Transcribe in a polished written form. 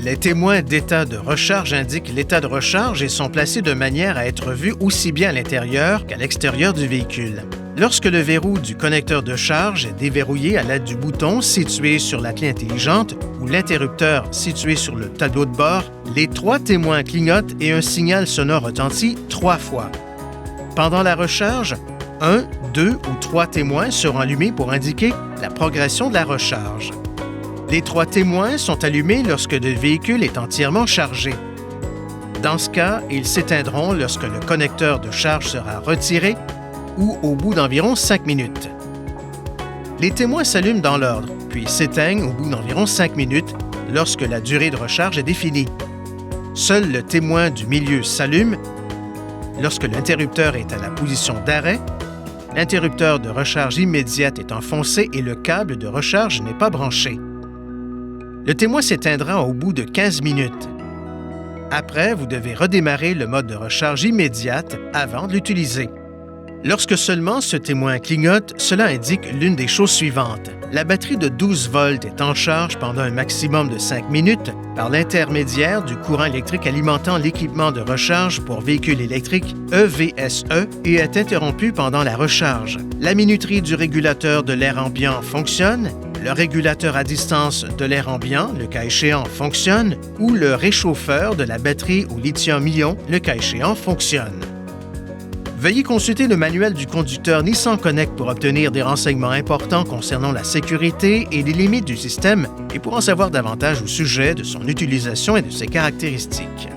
Les témoins d'état de recharge indiquent l'état de recharge et sont placés de manière à être vus aussi bien à l'intérieur qu'à l'extérieur du véhicule. Lorsque le verrou du connecteur de charge est déverrouillé à l'aide du bouton situé sur la clé intelligente ou l'interrupteur situé sur le tableau de bord, les 3 témoins clignotent et un signal sonore retentit 3 fois. Pendant la recharge, 1, 2 ou 3 témoins seront allumés pour indiquer la progression de la recharge. Les 3 témoins sont allumés lorsque le véhicule est entièrement chargé. Dans ce cas, ils s'éteindront lorsque le connecteur de charge sera retiré ou au bout d'environ 5 minutes. Les témoins s'allument dans l'ordre, puis s'éteignent au bout d'environ 5 minutes lorsque la durée de recharge est définie. Seul le témoin du milieu s'allume lorsque l'interrupteur est à la position d'arrêt, l'interrupteur de recharge immédiate est enfoncé et le câble de recharge n'est pas branché. Le témoin s'éteindra au bout de 15 minutes. Après, vous devez redémarrer le mode de recharge immédiate avant de l'utiliser. Lorsque seulement ce témoin clignote, cela indique l'une des choses suivantes. La batterie de 12 volts est en charge pendant un maximum de 5 minutes par l'intermédiaire du courant électrique alimentant l'équipement de recharge pour véhicules électriques EVSE et est interrompue pendant la recharge. La minuterie du régulateur de l'air ambiant fonctionne, le régulateur à distance de l'air ambiant, le cas échéant, fonctionne, ou le réchauffeur de la batterie au lithium-ion, le cas échéant, fonctionne. Veuillez consulter le manuel du conducteur Nissan Connect pour obtenir des renseignements importants concernant la sécurité et les limites du système et pour en savoir davantage au sujet de son utilisation et de ses caractéristiques.